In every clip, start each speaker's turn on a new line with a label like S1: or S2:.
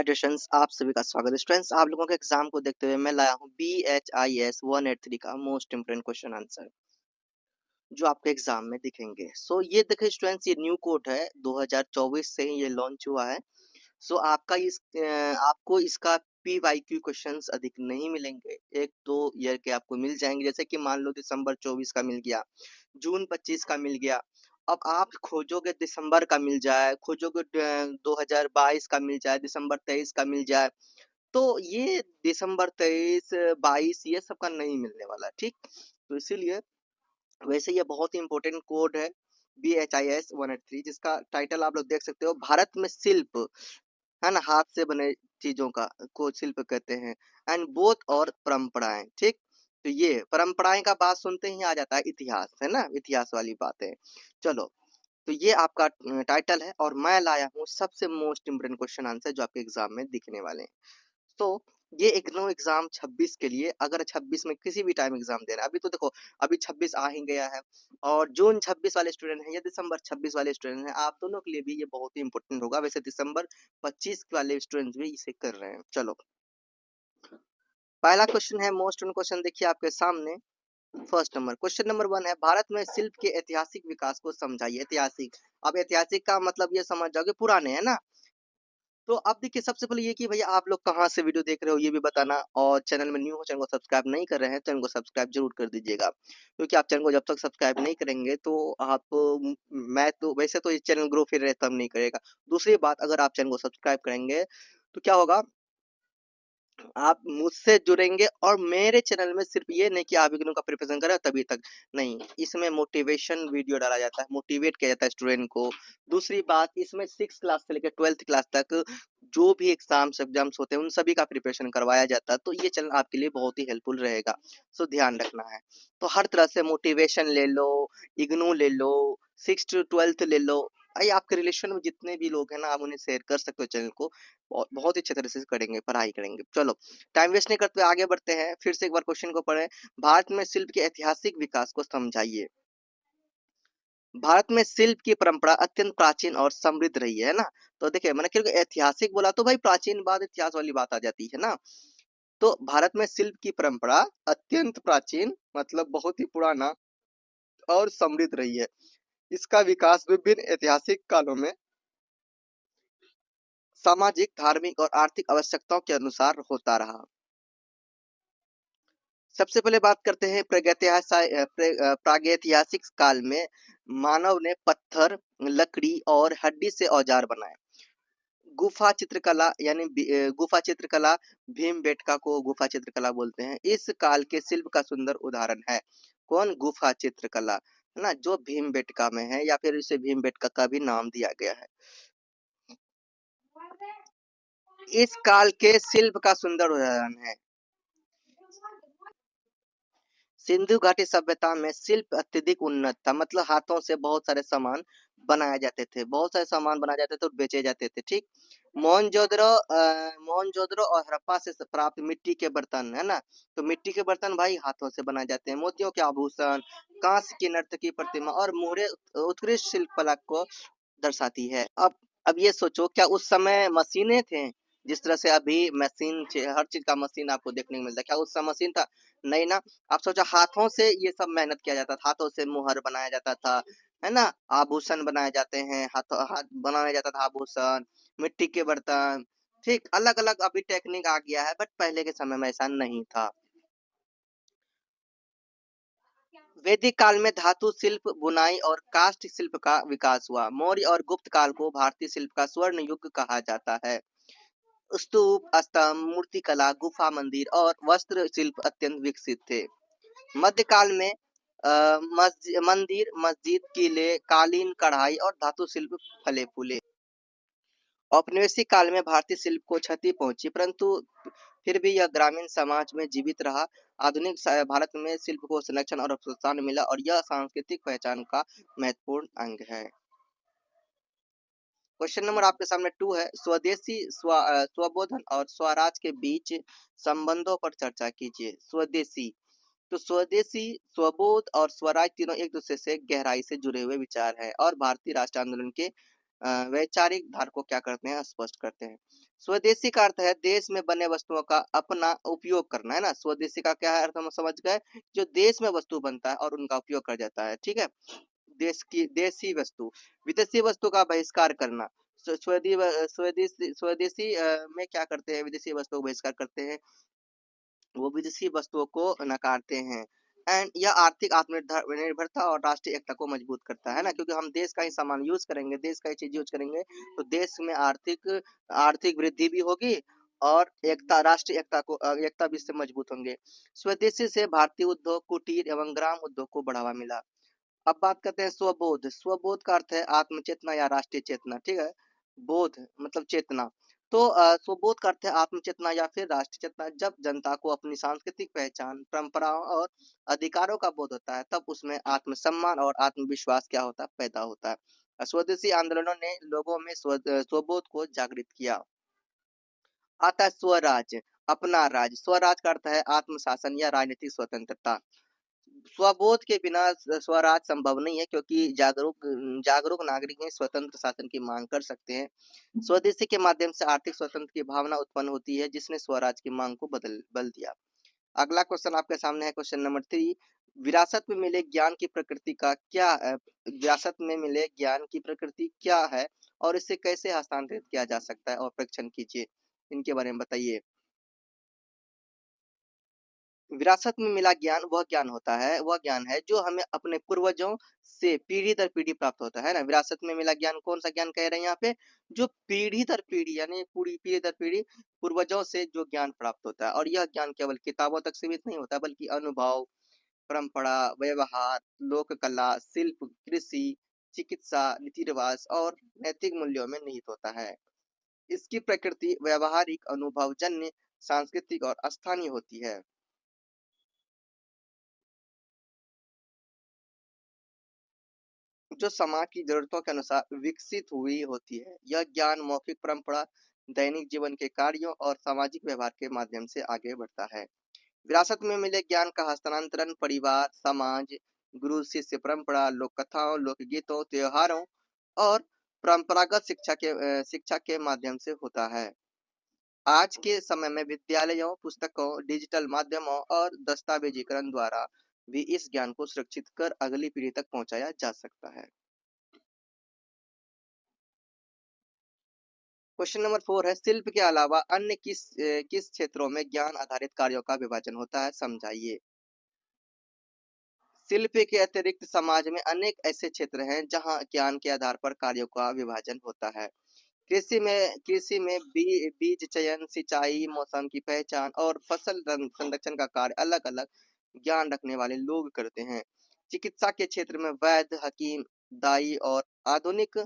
S1: Dear students, आप सभी का स्वागत है। स्टूडेंट्स, आप लोगों के एग्जाम को देखते हुए मैं लाया हूँ BHIS 183 का मोस्ट इम्पोर्टेंट क्वेश्चन आंसर जो आपके एग्जाम में दिखेंगे। ये देखिए स्टूडेंट्स, ये न्यू कोड है, 2024 से ये लॉन्च हुआ है। आपको इसका PYQ क्वेश्चंस अधिक नहीं मिलेंगे, 1-2 ईयर के आपको मिल जाएंगे। जैसे कि मान लो दिसंबर 24 का मिल गया, जून 25 का मिल गया। अब आप खोजोगे दिसंबर का मिल जाए, खोजोगे 2022 का मिल जाए, दिसंबर 23 का मिल जाए, तो ये दिसंबर 23 22 ये सब का नहीं मिलने वाला, ठीक। तो इसीलिए वैसे ये बहुत ही इंपॉर्टेंट कोड है BHIS 183, जिसका टाइटल आप लोग देख सकते हो, भारत में शिल्प, है ना, हाथ से बने चीजों का को शिल्प कहते हैं। एंड बोथ और परंपराएं, ठीक। तो ये परंपराएं का बात सुनते ही आ जाता है इतिहास, है ना, इतिहास वाली बातें। चलो, तो ये आपका टाइटल है और मैं लाया हूँ सबसे मोस्ट इम्पोर्टेंट क्वेश्चन आंसर जो आपके एग्जाम में दिखने वाले हैं। तो ये इग्नू एग्जाम 26 के लिए, अगर 26 में किसी भी टाइम एग्जाम दे रहे हैं, अभी तो देखो अभी 26 आ ही गया है, और जून 26 वाले स्टूडेंट हैं या दिसंबर 26 वाले स्टूडेंट हैं, आप दोनों के लिए भी ये बहुत ही इंपॉर्टेंट होगा। वैसे दिसंबर 25 वाले स्टूडेंट्स भी इसे कर रहे हैं। चलो, पहला क्वेश्चन है मोस्ट इम्पोर्टेंट क्वेश्चन, देखिए आपके सामने। फर्स्ट नंबर, क्वेश्चन नंबर 1 है, भारत में शिल्प के ऐतिहासिक विकास को समझाइए। ऐतिहासिक, अब ऐतिहासिक का मतलब ये समझ जाओगे पुराने, है ना। तो अब देखिए सबसे पहले ये कि भैया आप लोग कहाँ से वीडियो देख रहे हो ये भी बताना, और चैनल में न्यू हो, चैनल को सब्सक्राइब नहीं कर रहे हैं, चैनल को सब्सक्राइब जरूर कर दीजिएगा, क्योंकि आप चैनल को जब तक सब्सक्राइब नहीं करेंगे तो आप मैं तो वैसे तो ये चैनल ग्रो फिर तब नहीं करेगा। दूसरी बात, अगर आप चैनल को सब्सक्राइब करेंगे तो क्या होगा, आप मुझसे जुड़ेंगे, और मेरे चैनल में सिर्फ ये नहीं कि आप इग्नू का प्रिपरेशन करें तभी तक नहीं, इसमें मोटिवेशन वीडियो डाला जाता है, मोटिवेट किया जाता है स्टूडेंट को। दूसरी बात, इसमें 6 क्लास से लेकर 12th क्लास तक जो भी एग्जाम्स होते हैं उन सभी का प्रिपरेशन करवाया जाता है। तो ये चैनल आपके लिए बहुत ही हेल्पफुल रहेगा, ध्यान रखना है। तो हर तरह से मोटिवेशन ले लो, इग्नू ले लो, 6 to 12th ले लो, भाई आपके रिलेशन में जितने भी लोग हैं ना, आप उन्हें शेयर कर सकते हो चैनल को, बहुत ही अच्छे तरह से करेंगे, पढ़ाई करेंगे। चलो, टाइम वेस्ट नहीं करते, आगे बढ़ते हैं। फिर से एक बार क्वेश्चन को पढ़ें, भारत में शिल्प के ऐतिहासिक विकास को समझाइए। भारत में शिल्प की परंपरा अत्यंत प्राचीन और समृद्ध रही है ना। तो देखिए मैंने क्योंकि ऐतिहासिक बोला तो भाई प्राचीन बाद इतिहास वाली बात आ जाती है ना। तो भारत में शिल्प की परंपरा अत्यंत प्राचीन मतलब बहुत ही पुराना और समृद्ध रही है। इसका विकास विभिन्न ऐतिहासिक कालों में सामाजिक, धार्मिक और आर्थिक आवश्यकताओं के अनुसार होता रहा। सबसे पहले बात करते हैं प्रागैतिहासिक काल में मानव ने पत्थर, लकड़ी और हड्डी से औजार बनाए। गुफा चित्रकला यानी गुफा चित्रकला, भीमबेटका को गुफा चित्रकला बोलते हैं, इस काल के शिल्प का सुंदर उदाहरण है। कौन? गुफा चित्रकला, है ना, जो भीमबेटका में है, या फिर इसे भीमबेटका का भी नाम दिया गया है। इस काल के शिल्प का सुंदर उदाहरण है। सिंधु घाटी सभ्यता में शिल्प अत्यधिक उन्नत था, मतलब हाथों से बहुत सारे सामान बनाए जाते थे, बहुत सारे सामान बनाए जाते थे और बेचे जाते थे, ठीक। मोहनजोदड़ो और हड़प्पा से प्राप्त मिट्टी के बर्तन, है ना, तो मिट्टी के बर्तन भाई हाथों से बनाए जाते हैं। मोतियों के आभूषण, कांस्य की नर्तकी प्रतिमा और मोहरे उत्कृष्ट शिल्प कला को दर्शाती है। अब ये सोचो, क्या उस समय मशीनें थे? जिस तरह से अभी मशीन, हर चीज का मशीन आपको देखने को मिलता है, क्या उस समय मशीन था? नहीं ना। आप सोचो, हाथों से ये सब मेहनत किया जाता था, हाथों से मुहर बनाया जाता था, है ना, आभूषण बनाए जाते हैं, हाथ बनाया जाता था आभूषण, मिट्टी के बर्तन, ठीक। अलग अलग अभी टेक्निक आ गया है, बट पहले के समय में ऐसा नहीं था। वैदिक काल में धातु शिल्प, बुनाई और काष्ठ शिल्प का विकास हुआ। मौर्य और गुप्त काल को भारतीय शिल्प का स्वर्ण युग कहा जाता है। स्तूप, स्तंभ, मूर्तिकला, गुफा, मंदिर और वस्त्र शिल्प अत्यंत विकसित थे। मध्यकाल में मंदिर, मस्जिद, किले, कालीन, कढ़ाई और धातु शिल्प फले फूले। औपनिवेशिक काल में भारतीय शिल्प को क्षति पहुंची, परंतु फिर भी यह ग्रामीण समाज में जीवित रहा। आधुनिक भारत में शिल्प को संरक्षण और प्रोत्साहन मिला, और यह सांस्कृतिक पहचान का महत्वपूर्ण अंग है। क्वेश्चन नंबर आपके सामने 2 है, स्वदेशी स्वबोधन और स्वराज के बीच संबंधों पर चर्चा कीजिए। स्वदेशी, तो स्वदेशी, स्वबोध और स्वराज तीनों एक दूसरे से गहराई से जुड़े हुए विचार हैं और भारतीय राष्ट्र आंदोलन के वैचारिक धार को क्या करते हैं, स्पष्ट करते हैं। स्वदेशी का अर्थ है देश में बने वस्तुओं का अपना उपयोग करना, है ना। स्वदेशी का क्या है अर्थ हम समझ गए, जो देश में वस्तु बनता है और उनका उपयोग कर जाता है, ठीक है। देश की देशी वस्तु, विदेशी वस्तु का बहिष्कार करना। स्वदेशी स्वदेशी में क्या करते हैं, विदेशी वस्तु को बहिष्कार करते हैं, वो विदेशी वस्तुओं को नकारते हैं। एंड यह आर्थिक आत्मनिर्भर निर्भरता और राष्ट्रीय एकता को मजबूत करता है ना, क्योंकि हम देश का ही सामान यूज करेंगे, देश का ही चीज यूज करेंगे, तो देश में आर्थिक आर्थिक वृद्धि भी होगी और एकता, राष्ट्रीय एकता को एकता भी इससे मजबूत होंगे। स्वदेशी से भारतीय उद्योग, कुटीर एवं ग्राम उद्योग को बढ़ावा मिला। अब बात करते हैं स्वबोध। स्वबोध का अर्थ है आत्मचेतना या राष्ट्रीय चेतना, ठीक है। बोध मतलब चेतना। तो स्वबोध का अर्थ है आत्मचेतना या फिर राष्ट्रीय चेतना। जब जनता को अपनी सांस्कृतिक पहचान, परंपराओं और अधिकारों का बोध होता है, तब उसमें आत्मसम्मान और आत्मविश्वास क्या होता है, पैदा होता है। स्वदेशी आंदोलनों ने लोगों में स्वबोध को जागृत किया। आता है स्वराज, अपना राज। स्वराज का अर्थ है आत्मशासन या राजनीतिक स्वतंत्रता। स्वबोध के बिना स्वराज संभव नहीं है, क्योंकि जागरूक जागरूक नागरिक ही स्वतंत्र शासन की मांग कर सकते हैं। स्वदेशी के माध्यम से आर्थिक स्वतंत्र की भावना उत्पन्न होती है, जिसने स्वराज की मांग को बल दिया। अगला क्वेश्चन आपके सामने है, क्वेश्चन नंबर 3। विरासत में मिले ज्ञान की प्रकृति का क्या विरासत में मिले ज्ञान की प्रकृति क्या है और इसे कैसे हस्तांतरित किया जा सकता है, और परीक्षण कीजिए, इनके बारे में बताइए। विरासत में मिला ज्ञान वह ज्ञान होता है, वह ज्ञान है जो हमें अपने पूर्वजों से पीढ़ी दर पीढ़ी प्राप्त होता है ना। विरासत में मिला ज्ञान कौन सा ज्ञान कह रहे हैं यहाँ पे, जो पीढ़ी दर पीढ़ी यानी पूरी पीढ़ी दर पीढ़ी पूर्वजों से जो ज्ञान प्राप्त होता है। और यह ज्ञान केवल किताबों तक सीमित नहीं होता, बल्कि अनुभव, परंपरा, व्यवहार, लोक कला, शिल्प, कृषि, चिकित्सा, रीति रिवाज और नैतिक मूल्यों में निहित होता है। इसकी प्रकृति व्यवहारिक, अनुभवजन्य, सांस्कृतिक और स्थानीय होती है, जो समाज की जरूरतों के अनुसार विकसित हुई होती है। यह ज्ञान मौखिक परंपरा, दैनिक जीवन के कार्यों और सामाजिक व्यवहार के माध्यम से आगे बढ़ता है। विरासत में मिले ज्ञान का हस्तांतरण परिवार, समाज, गुरु शिष्य परंपरा, लोक कथाओं, लोकगीतों, त्योहारों और परंपरागत शिक्षा के माध्यम से होता है। आज के समय में विद्यालयों, पुस्तकों, डिजिटल माध्यमों और दस्तावेजीकरण द्वारा भी इस ज्ञान को सुरक्षित कर अगली पीढ़ी तक पहुंचाया जा सकता है। क्वेश्चन नंबर 4 है, शिल्प के अलावा अन्य किस क्षेत्रों में ज्ञान आधारित कार्यों का विभाजन होता है, समझाइए। शिल्प के अतिरिक्त समाज में अनेक ऐसे क्षेत्र हैं जहां ज्ञान के आधार पर कार्यों का विभाजन होता है। कृषि में बीज चयन, सिंचाई, मौसम की पहचान और फसल संरक्षण का कार्य अलग अलग ज्ञान रखने वाले लोग करते हैं। चिकित्सा के क्षेत्र में वैद्य, हकीम, दाई और आधुनिक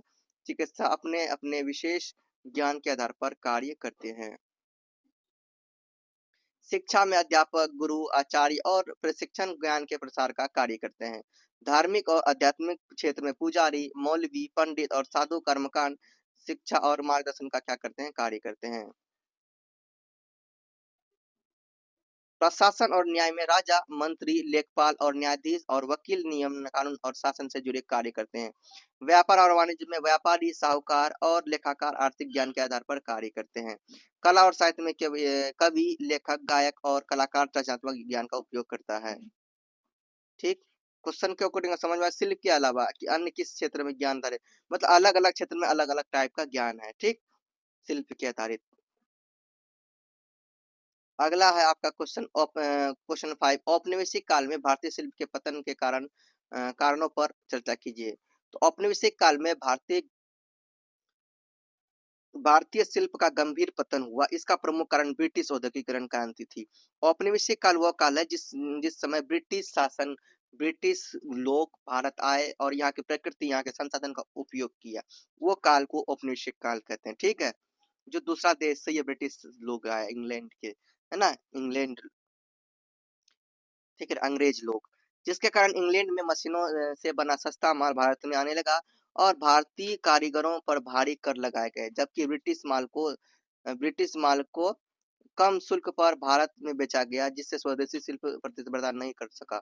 S1: चिकित्सा अपने अपने विशेष ज्ञान के आधार पर कार्य करते हैं। शिक्षा में अध्यापक, गुरु, आचार्य और प्रशिक्षण ज्ञान के प्रसार का कार्य करते हैं। धार्मिक और आध्यात्मिक क्षेत्र में पुजारी, मौलवी, पंडित और साधु कर्मकांड शिक्षा और मार्गदर्शन का क्या करते हैं, कार्य करते हैं। प्रशासन और न्याय में राजा, मंत्री, लेखपाल और न्यायाधीश और वकील नियम, कानून और शासन से जुड़े कार्य करते हैं। व्यापार और वाणिज्य में व्यापारी, साहूकार और लेखाकार आर्थिक ज्ञान के आधार पर कार्य करते हैं। कला और साहित्य में कवि, लेखक, गायक और कलाकार रचनात्मक ज्ञान का उपयोग करता है। ठीक। क्वेश्चन के अकॉर्डिंग समझ में आया, शिल्प के अलावा कि अन्य किस क्षेत्र में ज्ञान धरे, मतलब अलग अलग क्षेत्र में अलग अलग टाइप का ज्ञान है, ठीक, शिल्प के आधारित। अगला है आपका क्वेश्चन 5, औपनिवेशिक काल में भारतीय शिल्प के पतन के कारणों पर चर्चा कीजिए। तो औपनिवेशिक काल में भारतीय शिल्प का गंभीर पतन हुआ। इसका प्रमुख कारण ब्रिटिश औद्योगिकरण क्रांति थी। औपनिवेशिक काल वह काल है जिस जिस समय ब्रिटिश लोग भारत आए और यहाँ की प्रकृति, यहाँ के संसाधन का उपयोग किया। वो काल को औपनिवेशिक काल कहते हैं, ठीक है। जो दूसरा देश से ये ब्रिटिश लोग आए, इंग्लैंड के, है ना, इंग्लैंड, ठीक है, अंग्रेज लोग, जिसके कारण इंग्लैंड में मशीनों से बना सस्ता माल भारत में आने लगा और भारतीय कारीगरों पर भारी कर लगाए गए, जबकि ब्रिटिश माल को कम शुल्क पर भारत में बेचा गया, जिससे स्वदेशी शिल्प प्रतिस्पर्धा नहीं कर सका।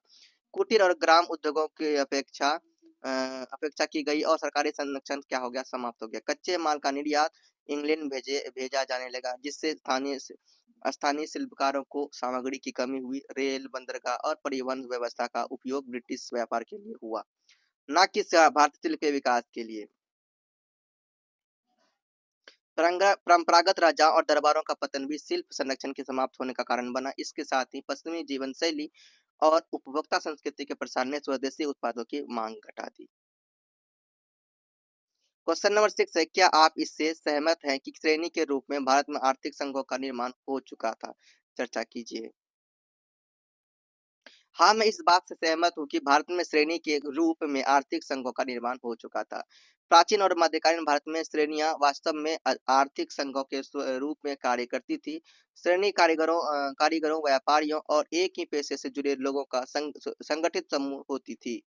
S1: कुटीर और ग्राम उद्योगों की अपेक्षा अपेक्षा की गई और सरकारी संरक्षण क्या हो गया, समाप्त हो गया। कच्चे माल का निर्यात इंग्लैंड भेजा जाने लगा, जिससे स्थानीय शिल्पकारों को सामग्री की कमी हुई। रेल, बंदरगाह और परिवहन व्यवस्था का उपयोग ब्रिटिश व्यापार के लिए हुआ, न कि भारतीय शिल्प के विकास के लिए। परंपरागत राजाओं और दरबारों का पतन भी शिल्प संरक्षण के समाप्त होने का कारण बना। इसके साथ ही पश्चिमी जीवन शैली और उपभोक्ता संस्कृति के प्रसार ने स्वदेशी उत्पादों की मांग घटा दी। क्वेश्चन नंबर 6 है, क्या आप इससे सहमत हैं कि श्रेणी के रूप में भारत में आर्थिक संघों का निर्माण हो चुका था? चर्चा कीजिए। हाँ, मैं इस बात से सहमत हूँ कि भारत में श्रेणी के रूप में आर्थिक संघों का निर्माण हो चुका था। प्राचीन और मध्यकालीन भारत में श्रेणियां वास्तव में आर्थिक संघों के रूप में कार्य करती थी। श्रेणी कारीगरों, व्यापारियों और एक ही पेशे से जुड़े लोगों का संगठित समूह होती थी।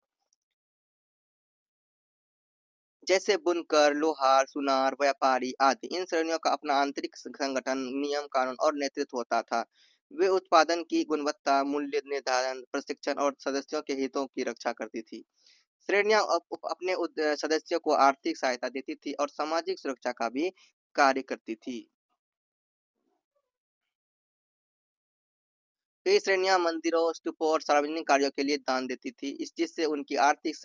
S1: जैसे बुनकर, लोहार, सुनार, व्यापारी आदि। इन श्रेणियों का अपना आंतरिक संगठन, नियम कानून और नेतृत्व होता था। वे उत्पादन की गुणवत्ता, मूल्य निर्धारण, प्रशिक्षण और सदस्यों के हितों की रक्षा करती थी। श्रेणियां अपने सदस्यों को आर्थिक सहायता देती थी और सामाजिक सुरक्षा का भी कार्य करती थी। कई श्रेणियां मंदिरों, स्तूपों और सार्वजनिक कार्यों के लिए दान देती थी, जिससे उनकी आर्थिक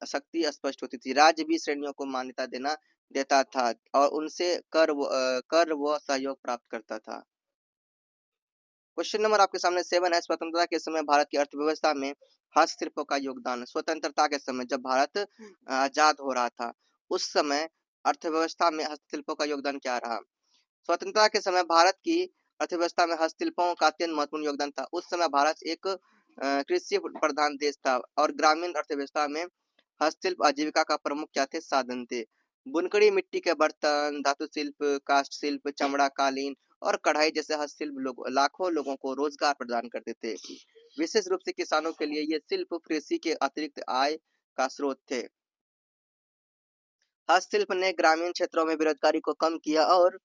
S1: शक्ति स्पष्ट होती थी। राज्य भी श्रेणियों को मान्यता देता था और उनसे कर व सहयोग प्राप्त करता था। क्वेश्चन नंबर आपके सामने 7 है, स्वतंत्रता के समय भारत की अर्थव्यवस्था में हस्तशिल्पों का योगदान। स्वतंत्रता के समय जब भारत आजाद हो रहा था, उस समय अर्थव्यवस्था में हस्तशिल्पों का योगदान क्या रहा? स्वतंत्रता के समय भारत की अर्थव्यवस्था में हस्तशिल्पों का अत्यंत महत्वपूर्ण योगदान था। उस समय भारत एक कृषि प्रधान देश था और ग्रामीण अर्थव्यवस्था में हस्तशिल्प आजीविका का प्रमुख क्या थे? साधन थे। बुनकरी, मिट्टी के बर्तन, धातु शिल्प, काष्ठ शिल्प, चमड़ा, कालीन और कढ़ाई जैसे हस्तशिल्प लाखों लोगों को रोजगार प्रदान करते थे। विशेष रूप से किसानों के लिए ये शिल्प कृषि के अतिरिक्त आय का स्रोत थे। हस्तशिल्प ने ग्रामीण क्षेत्रों में बेरोजगारी को कम किया और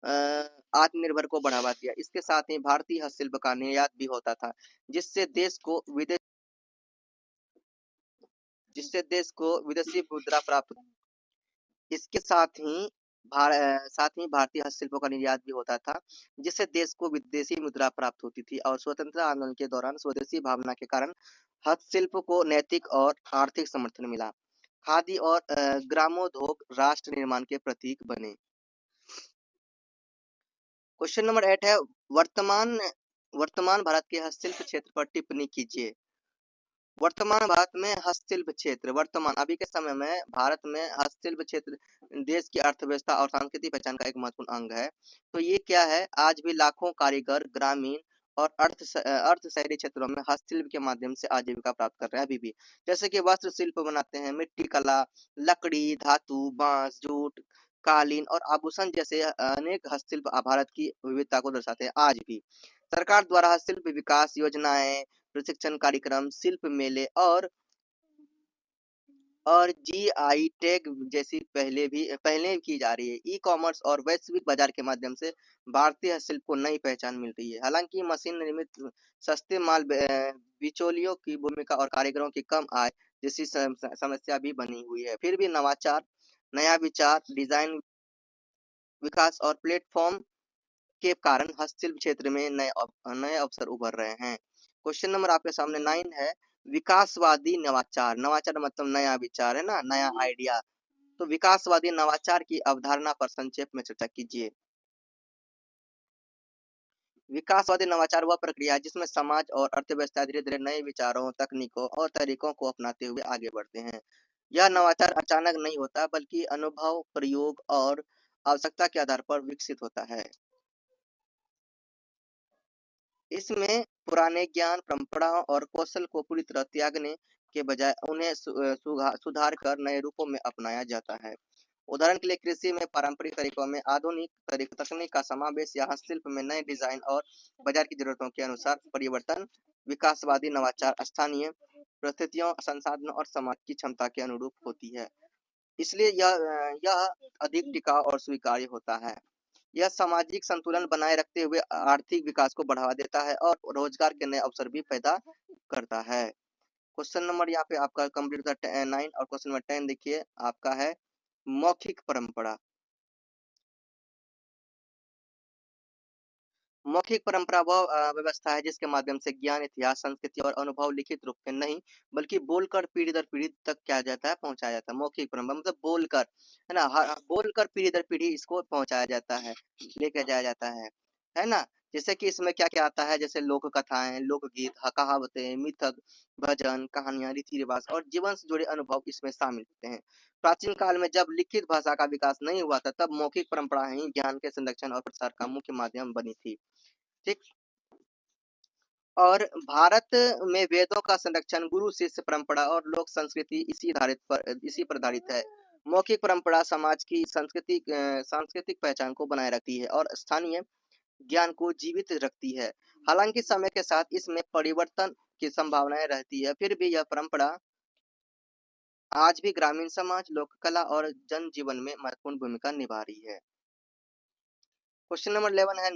S1: आत्मनिर्भर को बढ़ावा दिया। इसके साथ ही भारतीय हस्तशिल्प का निर्यात भी होता था, जिससे देश को विदेशी मुद्रा प्राप्त। इसके साथ ही भारतीय हस्तशिल्पों का निर्यात भी होता था, जिससे देश को विदेशी मुद्रा प्राप्त होती थी और स्वतंत्रता आंदोलन के दौरान स्वदेशी भावना के कारण हस्तशिल्प को नैतिक और आर्थिक समर्थन मिला। खादी और ग्रामोद्योग राष्ट्र निर्माण के प्रतीक बने। क्वेश्चन नंबर 8 है, वर्तमान वर्तमान भारत के हस्तशिल्प क्षेत्र पर टिप्पणी कीजिए। वर्तमान भारत में हस्तशिल्प क्षेत्र, वर्तमान अभी के समय में भारत में हस्तशिल्प क्षेत्र देश की अर्थव्यवस्था और सांस्कृतिक पहचान का एक महत्वपूर्ण अंग है। तो ये क्या है? आज भी लाखों कारीगर ग्रामीण और अर्ध शहरी क्षेत्रों में हस्तशिल्प के माध्यम से आजीविका प्राप्त कर रहे हैं अभी भी। जैसे कि वस्त्र शिल्प बनाते हैं, मिट्टी कला, लकड़ी, धातु, बांस, जूट, कालीन और आभूषण जैसे अनेक हस्तशिल्प भारत की विविधता को दर्शाते हैं आज भी। सरकार द्वारा हस्तशिल्प विकास योजनाएं, प्रशिक्षण कार्यक्रम, शिल्प मेले और जीआई टैग जैसी पहले की जा रही है। ई कॉमर्स और वैश्विक बाजार के माध्यम से भारतीय हस्तशिल्प को नई पहचान मिल रही है। हालांकि मशीन निर्मित सस्ते माल बिचौलियों की भूमिका और कारीगरों की कम आय जैसी समस्या भी बनी हुई है। फिर भी नवाचार, नया विचार, डिजाइन विकास और प्लेटफॉर्म के कारण हस्तशिल्प क्षेत्र में नए अवसर उभर रहे हैं। क्वेश्चन नंबर आपके सामने 9 है, विकासवादी नवाचार। नवाचार मतलब नया विचार है ना, नया आइडिया। तो विकासवादी नवाचार की अवधारणा पर संक्षेप में चर्चा कीजिए। विकासवादी नवाचार वह प्रक्रिया है जिसमें समाज और अर्थव्यवस्था धीरे धीरे नए विचारों, तकनीकों और तरीकों को अपनाते हुए आगे बढ़ते हैं। यह नवाचार अचानक नहीं होता, बल्कि अनुभव, प्रयोग और आवश्यकता के आधार पर विकसित होता है। इसमें पुराने ज्ञान, परंपराओं और कौशल को पूरी तरह त्यागने के बजाय उन्हें सुधार कर नए रूपों में अपनाया जाता है। उदाहरण के लिए कृषि में पारंपरिक तरीकों में आधुनिक तकनीक का समावेश या हस्तशिल्प में नए डिजाइन और बाजार की जरूरतों के अनुसार परिवर्तन। विकासवादी नवाचार स्थानीय परिस्थितियों, संसाधनों और समाज की क्षमता के अनुरूप होती है, इसलिए यह अधिक टिकाऊ और स्वीकार्य होता है। यह सामाजिक संतुलन बनाए रखते हुए आर्थिक विकास को बढ़ावा देता है और रोजगार के नए अवसर भी पैदा करता है। क्वेश्चन नंबर यहाँ पे आपका कंप्लीट था 9 और क्वेश्चन नंबर 10 देखिए आपका है मौखिक परंपरा। मौखिक परंपरा वह व्यवस्था है जिसके माध्यम से ज्ञान, इतिहास, संस्कृति और अनुभव लिखित रूप में नहीं बल्कि बोलकर पीढ़ी दर पीढ़ी तक क्या जाता है पहुंचाया जाता है। मौखिक परंपरा मतलब बोलकर, है ना, बोलकर पीढ़ी दर पीढ़ी इसको पहुंचाया जाता है, लेकर जाया जाता है ना। जैसे कि इसमें क्या क्या आता है, जैसे लोक कथाएं, लोकगीत, कहावतें, मिथक, भजन, कहानियां, रीति रिवाज और जीवन से जुड़े अनुभव इसमें शामिल होते हैं। प्राचीन काल में जब लिखित भाषा का विकास नहीं हुआ था तब मौखिक परंपरा ही ज्ञान के संरक्षण और प्रसार का मुख्य माध्यम बनी थी। ठीक। और भारत में वेदों का संरक्षण गुरु शिष्य परंपरा और लोक संस्कृति इसी पर आधारित है। मौखिक परंपरा समाज की सांस्कृतिक पहचान को बनाए रखती है और स्थानीय ज्ञान को जीवित रखती है। हालांकि समय के साथ इसमें परिवर्तन की संभावनाएं रहती है, फिर भी यह परंपरा आज भी ग्रामीण समाज, लोक कला और जनजीवन में महत्वपूर्ण भूमिका निभा रही है। क्वेश्चन नंबर 11 है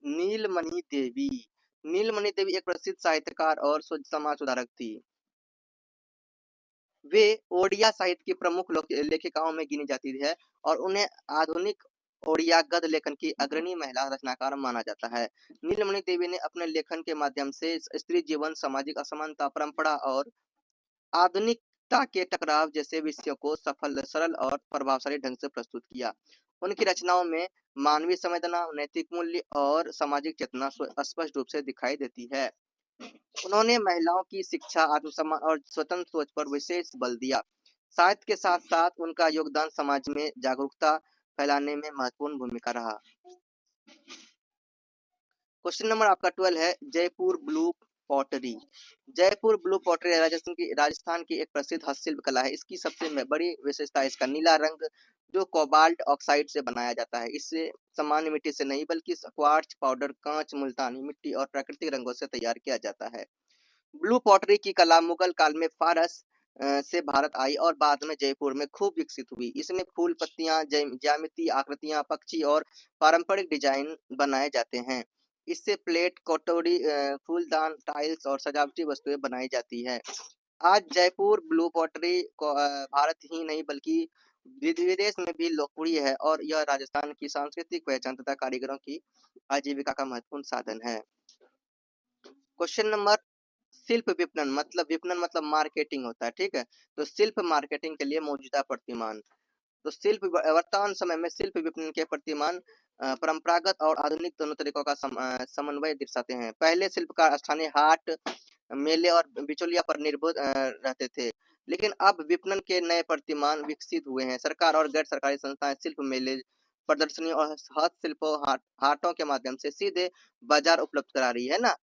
S1: नीलमणि देवी। नीलमणि देवी एक प्रसिद्ध साहित्यकार और समाज सुधारक थी। वे ओडिया साहित्य की प्रमुख लेखिकाओं में गिनी जाती है और उन्हें आधुनिक ओडिया गद्य लेखन की अग्रणी महिला रचनाकार माना जाता है। नीलमणि देवी ने अपने लेखन के माध्यम से स्त्री जीवन, सामाजिक असमानता, परंपरा और आधुनिकता के टकराव जैसे विषयों को सरल और प्रभावशाली ढंग से प्रस्तुत किया। उनकी रचनाओं में मानवीय संवेदना, नैतिक मूल्य और सामाजिक चेतना स्पष्ट रूप से दिखाई देती है। उन्होंने महिलाओं की शिक्षा, आत्मसम्मान और स्वतंत्र सोच पर विशेष बल दिया। साहित्य के साथ साथ उनका योगदान समाज में जागरूकता फैलाने में महत्वपूर्ण भूमिका रहा। क्वेश्चन नंबर आपका 12 है Jaipur blue pottery. Jaipur blue pottery Rajasthan की एक प्रसिद्ध हस्तशिल्प कला है। इसकी सबसे बड़ी विशेषता इसका नीला रंग जो कोबाल्ट ऑक्साइड से बनाया जाता है। इससे सामान्य मिट्टी से नहीं बल्कि क्वार्ट्ज पाउडर, कांच, मुल्तानी मिट्टी और प्राकृतिक रंगों से तैयार किया जाता है। ब्लू पॉटरी की कला मुगल काल में फारस से भारत आई और बाद में जयपुर में खूब विकसित हुई। इसमें फूल, पत्तियां, ज्यामिति, आकृतियां, पक्षी और पारंपरिक डिजाइन बनाए जाते हैं। इससे प्लेट, कटोरी, फूलदान, टाइल्स और सजावटी वस्तुएं बनाई जाती है। आज जयपुर ब्लू पॉटरी भारत ही नहीं बल्कि विदेश में भी लोकप्रिय है और यह राजस्थान की सांस्कृतिक पहचान तथा कारीगरों की आजीविका का महत्वपूर्ण साधन है। क्वेश्चन नंबर विपणन मतलब मार्केटिंग होता है। ठीक है, तो शिल्प मार्केटिंग के लिए मौजूदा प्रतिमान। तो वर्तमान समय में शिल्प विपणन के प्रतिमान परंपरागत और आधुनिक दोनों तरीकों का समन्वय दर्शाते हैं। पहले शिल्पकार स्थानीय हाट, मेले और बिचौलिया पर निर्भर रहते थे, लेकिन अब विपणन के नए प्रतिमान विकसित हुए हैं। सरकार और गैर सरकारी संस्थाएं शिल्प मेले, प्रदर्शनी और हस्तशिल्पों हाटों के माध्यम से सीधे बाजार उपलब्ध करा रही है ना।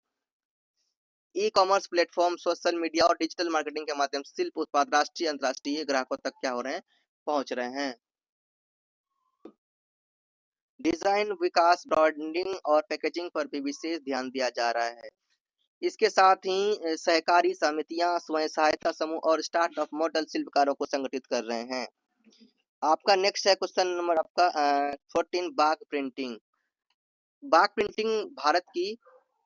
S1: E commerce platform, social media और डिजिटल मार्केटिंग के माध्यम से शिल्प उत्पाद राष्ट्रीय अंतर्राष्ट्रीय ग्राहकों तक क्या हो रहे हैं, पहुंच रहे हैं। डिजाइन विकास, ब्रांडिंग और पैकेजिंग पर भी विशेष ध्यान दिया जा रहा है। इसके साथ ही सहकारी समितियां, स्वयं सहायता समूह और स्टार्टअप मॉडल शिल्पकारों को संगठित कर रहे हैं। आपका नेक्स्ट है क्वेश्चन नंबर आपका 14 बाग प्रिंटिंग। बाग प्रिंटिंग भारत की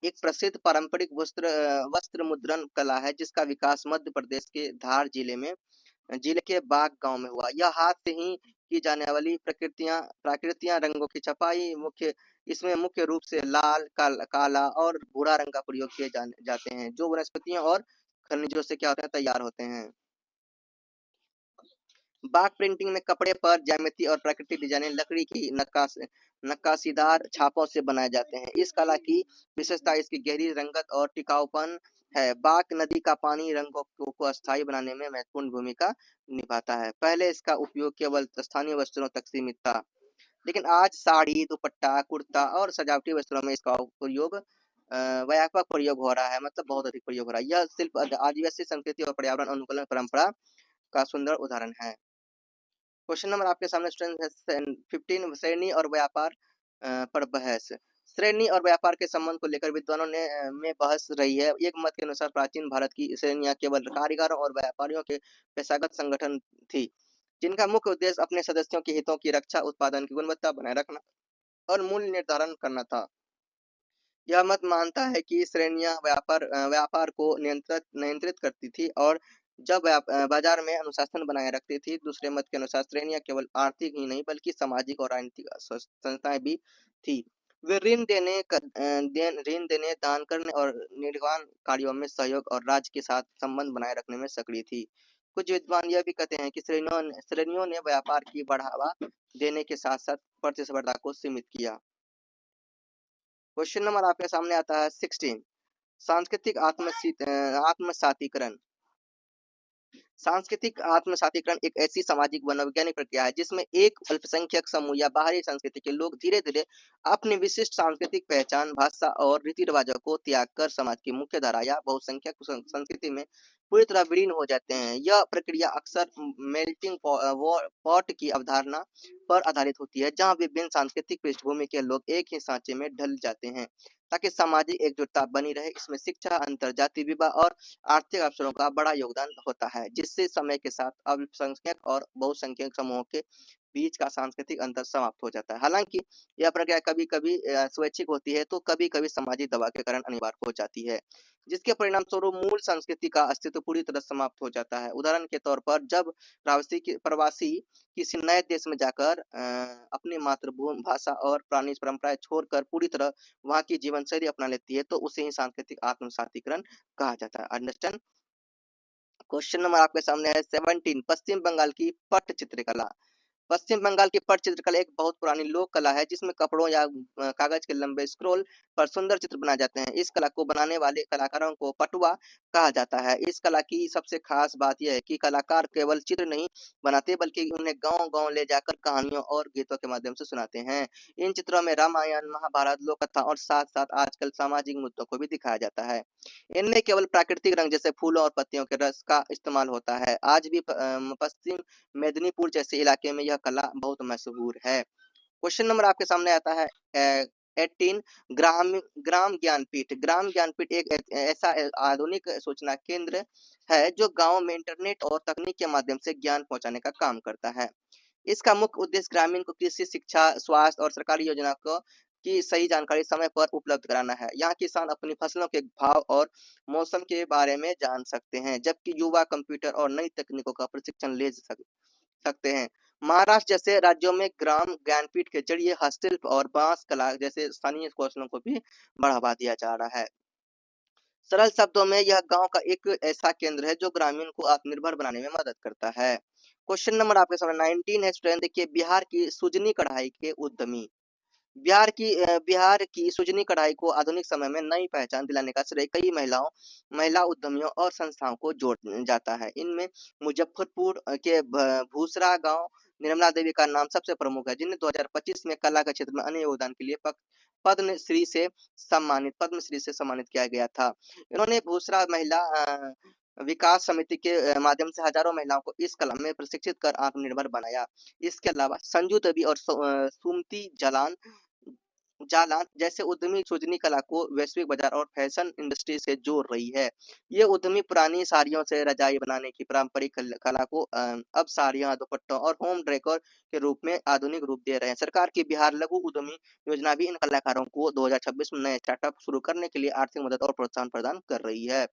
S1: एक प्रसिद्ध पारंपरिक वस्त्र मुद्रण कला है जिसका विकास मध्य प्रदेश के धार जिले के बाग गांव में हुआ। यह हाथ से ही की जाने वाली प्राकृतियां रंगों की छपाई इसमें मुख्य रूप से लाल, काला और भूरा रंग का प्रयोग किए जाते हैं जो वनस्पतियों और खनिजों से क्या होते हैं, तैयार होते हैं। बाग प्रिंटिंग में कपड़े पर ज्यामिति और प्राकृतिक डिजाइनिंग लकड़ी की नक्काशीदार छापों से बनाए जाते हैं। इस कला की विशेषता इसकी गहरी रंगत और टिकाऊपन है। बाग नदी का पानी रंगों को अस्थायी बनाने में महत्वपूर्ण भूमिका निभाता है। पहले इसका उपयोग केवल स्थानीय वस्त्रों तक सीमित था, लेकिन आज साड़ी, दुपट्टा, कुर्ता और सजावटी वस्त्रों में इसका प्रयोग व्यापक प्रयोग हो रहा है, मतलब बहुत अधिक प्रयोग हो रहा है। यह सिर्फ आदिवासी संस्कृति और पर्यावरण अनुकूलन परंपरा का सुंदर उदाहरण है। क्वेश्चन नंबर आपके सामने स्टूडेंट है 15 श्रेणी और व्यापार पर बहस। श्रेणी और व्यापार के संबंध को लेकर विद्वानों में बहस रही है। एक मत के अनुसार प्राचीन भारत की श्रेणियां केवल कारीगरों और व्यापारियों के पेशागत संगठन थी जिनका मुख्य उद्देश्य अपने सदस्यों के हितों की रक्षा, उत्पादन की गुणवत्ता बनाए रखना और मूल्य निर्धारण करना था। यह मत मानता है कि श्रेणियां व्यापार को नियंत्रित नियंत्रित करती थी और जब बाजार में अनुशासन बनाए रखती थी। दूसरे मत के अनुसार श्रेणियां केवल आर्थिक ही नहीं बल्कि सामाजिक और राजनीतिक संस्थाएं भी थी। वे ऋण देने, दान करने और निर्माण कार्यों में सहयोग और राज्य के साथ संबंध बनाए रखने में सक्रिय थी। कुछ विद्वान यह भी कहते हैं कि श्रेणियों ने व्यापार की बढ़ावा देने के साथ साथ प्रतिस्पर्धा को सीमित किया। क्वेश्चन नंबर आपके सामने आता है 16। सांस्कृतिक आत्मसातीकरण। सांस्कृतिक आत्मसातीकरण एक ऐसी सामाजिक मनोवैज्ञानिक प्रक्रिया है जिसमें एक अल्पसंख्यक समूह या बाहरी संस्कृति के लोग धीरे धीरे अपनी विशिष्ट सांस्कृतिक पहचान, भाषा और रीति रिवाजों को त्याग कर समाज की मुख्य धारा या बहुसंख्यक संस्कृति में पूरी तरह विलीन हो जाते हैं। यह प्रक्रिया अक्सर मेल्टिंग पॉट की अवधारणा पर आधारित होती है, जहां विभिन्न सांस्कृतिक पृष्ठभूमि के लोग एक ही सांचे में ढल जाते हैं ताकि सामाजिक एकजुटता बनी रहे। इसमें शिक्षा, अंतरजातीय विवाह और आर्थिक अवसरों का बड़ा योगदान होता है, जिससे समय के साथ अल्पसंख्यक और बहुसंख्यक समूहों के बीच का सांस्कृतिक अंतर समाप्त हो जाता है। हालांकि यह प्रक्रिया कभी-कभी स्वैच्छिक होती है, तो कभी-कभी सामाजिक दबाव के कारण अनिवार्य हो जाती है, जिसके परिणाम स्वरूप मूल संस्कृति का अस्तित्व पूरी तरह समाप्त हो जाता है। उदाहरण के तौर पर जब प्रवासी किसी नए देश में जाकर अपनी मातृभूमि, भाषा और पुरानी परंपराएं छोड़कर पूरी तरह वहां की जीवन शैली अपना लेती है, तो उसे ही सांस्कृतिक आत्मसातीकरण कहा जाता है। अंडरस्टैंड। क्वेश्चन नंबर आपके सामने है 17। पश्चिम बंगाल की पट्ट चित्रकला। पश्चिम बंगाल की पट्ट चित्रकला एक बहुत पुरानी लोक कला है जिसमें कपड़ों या कागज के लंबे स्क्रोल पर सुंदर चित्र बनाए जाते हैं। इस कला को बनाने वाले कलाकारों को पटुआ कहा जाता है। इस कला की सबसे खास बात यह है कि कलाकार केवल चित्र नहीं बनाते बल्कि उन्हें गांव-गांव ले जाकर कहानियों और गीतों के माध्यम से सुनाते हैं। इन चित्रों में रामायण, महाभारत, लोक कथा और साथ-साथ आजकल सामाजिक मुद्दों को भी दिखाया जाता है। इनमें केवल प्राकृतिक रंग जैसे फूलों और पत्तियों के रस का इस्तेमाल होता है। आज भी पश्चिम मेदिनीपुर जैसे इलाके में यह कला बहुत मशहूर है। क्वेश्चन नंबर आपके सामने आता है 18। ग्राम ज्ञानपीठ। ग्राम ज्ञानपीठ एक ऐसा आधुनिक सूचना केंद्र है जो गांव में इंटरनेट और तकनीक के माध्यम से ज्ञान पहुंचाने का काम करता है। इसका मुख्य उद्देश्य ग्रामीण को कृषि, शिक्षा, स्वास्थ्य और सरकारी योजना को की सही जानकारी समय पर उपलब्ध कराना है। यहाँ किसान अपनी फसलों के भाव और मौसम के बारे में जान सकते हैं, जबकि युवा कंप्यूटर और नई तकनीकों का प्रशिक्षण ले सकते हैं। महाराष्ट्र जैसे राज्यों में ग्राम ज्ञानपीठ के जरिए हस्तशिल्प और बांस कला जैसे स्थानीय कौशलों को भी बढ़ावा दिया जा रहा है। सरल शब्दों में यह गांव का एक ऐसा केंद्र है जो ग्रामीण को आत्मनिर्भर बनाने में मदद करता है। क्वेश्चन नंबर आपके सामने 19 है स्टूडेंट। देखिए, बिहार की सुजनी कढ़ाई के उद्यमी। बिहार की सुजनी कढ़ाई को आधुनिक समय में नई पहचान दिलाने का श्रेय कई महिला उद्यमियों और संस्थाओं को जोड़ जाता है। इनमें मुजफ्फरपुर के भूसरा गांव निर्मला देवी का नाम सबसे प्रमुख है, जिन्हें 2025 में कला के क्षेत्र में अन्य योगदान के लिए पद्मश्री से सम्मानित किया गया था। इन्होंने भूसरा महिला विकास समिति के माध्यम से हजारों महिलाओं को इस कला में प्रशिक्षित कर आत्मनिर्भर बनाया। इसके अलावा संजू देवी और सुमति जालान जैसे उद्यमी सुजनी कला को वैश्विक बाजार और फैशन इंडस्ट्री से जोड़ रही है। ये उद्यमी पुरानी साड़ियों से रजाई बनाने की पारंपरिक कला को अब साड़ियां, दुपट्टों और होम डेकोर के रूप में आधुनिक रूप दे रहे हैं। सरकार की बिहार लघु उद्यमी योजना भी इन कलाकारों को 2026 में नए स्टार्टअप शुरू करने के लिए आर्थिक मदद और प्रोत्साहन प्रदान कर रही है।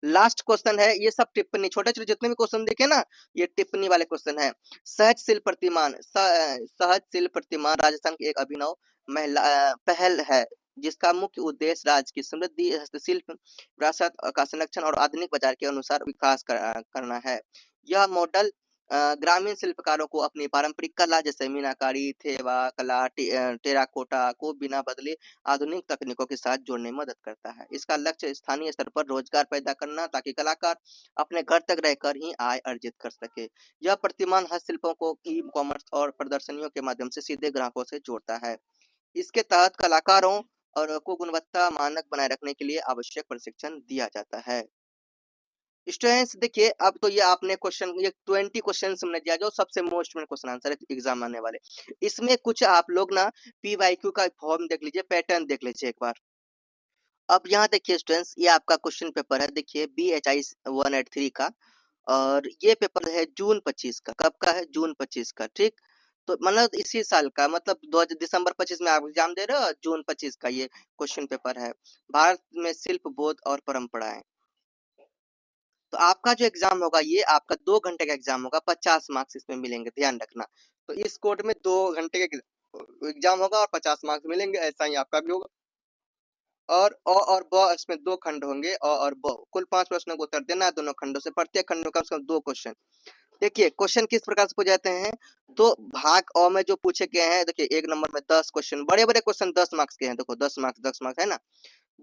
S1: लास्ट क्वेश्चन है, ये सब टिप्पणी, छोटे छोटे जितने भी क्वेश्चन देखे ना, ये टिप्पणी वाले क्वेश्चन है। सहज शिल्प प्रतिमान राजस्थान की एक अभिनव पहल है जिसका मुख्य उद्देश्य राज्य की समृद्धि, हस्तशिल्प विरासत का संरक्षण और आधुनिक बाजार के अनुसार विकास करना है। यह मॉडल ग्रामीण शिल्पकारों को अपनी पारंपरिक कला जैसे मीनाकारी, थेवा कला, टेराकोटा को बिना बदले आधुनिक तकनीकों के साथ जोड़ने में मदद करता है। इसका लक्ष्य स्थानीय स्तर पर रोजगार पैदा करना ताकि कलाकार अपने घर तक रहकर ही आय अर्जित कर सके। यह प्रतिमान हस्तशिल्पों को ई कॉमर्स और प्रदर्शनियों के माध्यम से सीधे ग्राहकों से जोड़ता है। इसके तहत कलाकारों और को गुणवत्ता मानक बनाए रखने के लिए आवश्यक प्रशिक्षण दिया जाता है। स्टूडेंट्स देखिए, अब तो ये आपने क्वेश्चन, ये 20 क्वेश्चन हमने दिया जो सबसे मोस्ट में क्वेश्चन आंसर है एग्जाम आने वाले। इसमें कुछ आप लोग ना पीवाईक्यू का फॉर्म देख लीजिए, पैटर्न देख लीजिए एक बार। अब यहाँ देखिए स्टूडेंट्स, ये आपका क्वेश्चन पेपर है, देखिए BHI 183 का, और ये पेपर है जून 25 का। कब का है? जून 25 का, ठीक। तो मतलब इसी साल का, मतलब दिसंबर 25 में आप एग्जाम दे रहे हो, जून 25 का ये क्वेश्चन पेपर है। भारत में शिल्प बोध और परंपराएं। तो आपका जो एग्जाम होगा ये आपका 2 घंटे का एग्जाम होगा, 50 मार्क्स इसमें मिलेंगे, ध्यान रखना। तो इस कोड में 2 घंटे का एग्जाम होगा और 50 मार्क्स मिलेंगे, ऐसा ही आपका भी होगा। और अ और ब इसमें 2 खंड होंगे, अ और ब, कुल 5 प्रश्नों को उत्तर देना है दोनों खंडों से, प्रत्येक खंड में कम से कम 2 क्वेश्चन। देखिए क्वेश्चन किस प्रकार से पूछे जाते हैं। तो भाग अ में जो पूछे गए हैं, देखिए 1 नंबर में 10 क्वेश्चन, बड़े बड़े क्वेश्चन 10 मार्क्स के हैं, देखो 10 मार्क्स 10 मार्क्स है ना।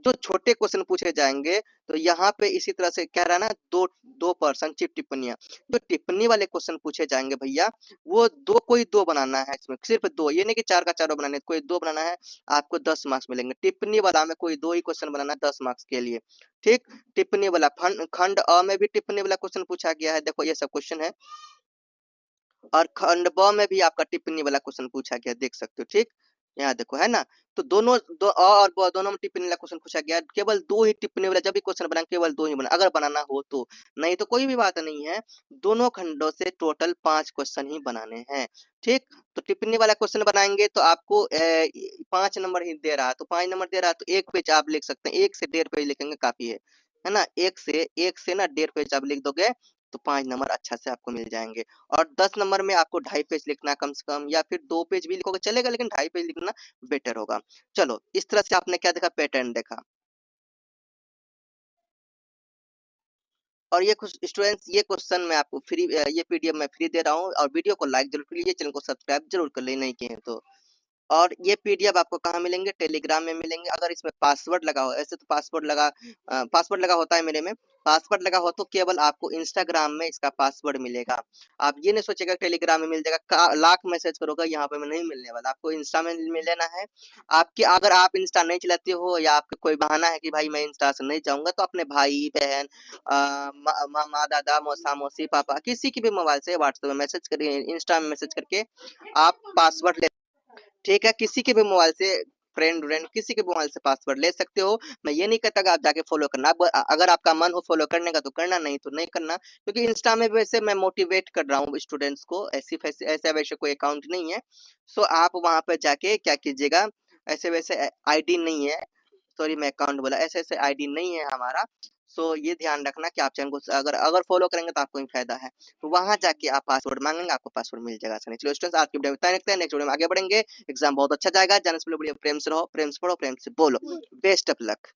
S1: जो छोटे क्वेश्चन पूछे जाएंगे, तो यहाँ पे इसी तरह से कह रहा है ना, दो 2 संक्षिप्त टिप्पणियां। जो टिप्पणी वाले क्वेश्चन पूछे जाएंगे भैया, वो कोई दो बनाना है इसमें, सिर्फ दो, ये नहीं कि चार का चारों बनाने हैं, कोई दो बनाना है। आपको 10 मार्क्स मिलेंगे। टिप्पणी वाला में कोई दो ही क्वेश्चन बनाना है 10 मार्क्स के लिए। ठीक। टिप्पणी वाला खंड अ में भी टिप्पणी वाला क्वेश्चन पूछा गया है, देखो ये सब क्वेश्चन है। और खंड ब में भी आपका टिप्पणी वाला क्वेश्चन पूछा गया, देख सकते हो। ठीक। यहाँ देखो है ना। तो दोनों अ और ब दोनों में टिप्पणी वाला क्वेश्चन पूछा गया, केवल दो ही टिप्पणी वाला, जब भी क्वेश्चन बना केवल दो ही बना, अगर बनाना हो तो, नहीं तो कोई भी बात नहीं है। दोनों खंडों से टोटल 5 क्वेश्चन ही बनाने हैं। ठीक। तो टिप्पणी वाला क्वेश्चन बनाएंगे तो आपको 5 नंबर ही दे रहा है, तो 5 नंबर दे रहा है, तो 1 पेज आप लिख सकते हैं, 1 से 1.5 पेज लिखेंगे काफी है ना। एक से ना 1.5 पेज आप लिख दोगे, तो 5 नंबर अच्छा से आपको मिल जाएंगे। और 10 नंबर में आपको 2.5 पेज लिखना कम से कम, या फिर 2 पेज भी लिखोगे चलेगा, लेकिन 2.5 पेज लिखना बेटर होगा। चलो, इस तरह से आपने क्या देखा, पैटर्न देखा। और ये कुछ स्टूडेंट्स, ये क्वेश्चन मैं आपको फ्री, ये पीडीएफ मैं फ्री दे रहा हूँ, और वीडियो को लाइक जरूर कीजिए, चैनल को सब्सक्राइब जरूर कर ले, नहीं किए हैं तो। और ये पीडीएफ आपको कहाँ मिलेंगे, टेलीग्राम में मिलेंगे। अगर इसमें पासवर्ड लगा हो, ऐसे तो पासवर्ड लगा होता है मेरे में, पासवर्ड लगा हो तो केवल आपको इंस्टाग्राम में इसका पासवर्ड मिलेगा। आप ये नहीं सोचेगा टेलीग्राम में मिल जाएगा, लाख मैसेज करोगे यहाँ पे में नहीं मिलने वाला, आपको इंस्टा में मिल लेना है। आपकी, अगर आप इंस्टा नहीं चलाते हो, या आपका कोई बहाना है कि भाई मैं इंस्टा से नहीं जाऊंगा, तो अपने भाई बहन, मामा दादा मौसा मौसी पापा, किसी की भी मोबाइल से व्हाट्सएप में मैसेज करिए, इंस्टा में मैसेज करके आप पासवर्ड, ठीक है, किसी के भी मोबाइल से, फ्रेंड व्रेंड किसी के मोबाइल से पासवर्ड ले सकते हो। मैं ये नहीं कहता कि आप जाके फॉलो करना, अगर आपका मन हो फॉलो करने का तो करना, नहीं तो नहीं करना, क्योंकि इंस्टा में वैसे मैं मोटिवेट कर रहा हूँ स्टूडेंट्स को, ऐसे वैसे कोई अकाउंट नहीं है। सो आप वहां पर जाके क्या कीजिएगा, ऐसे वैसे आईडी नहीं है, सॉरी मैं अकाउंट बोला, ऐसे ऐसे आईडी नहीं है हमारा। सो ये ध्यान रखना कि आप चैनल को अगर अगर फॉलो करेंगे तो आपको ही फायदा है। तो वहां जाके आप पासवर्ड मांगेंगे, आपको पासवर्ड मिल जाएगा आसानी। चलो स्टूडेंट्स, आज की वीडियो में इतना ही रखते हैं, नेक्स्ट वीडियो में आगे बढ़ेंगे। एग्जाम बहुत अच्छा जाएगा, जाने से पहले प्रेम से रहो, प्रेम से पढ़ो, प्रेम से बोलो। Best of luck.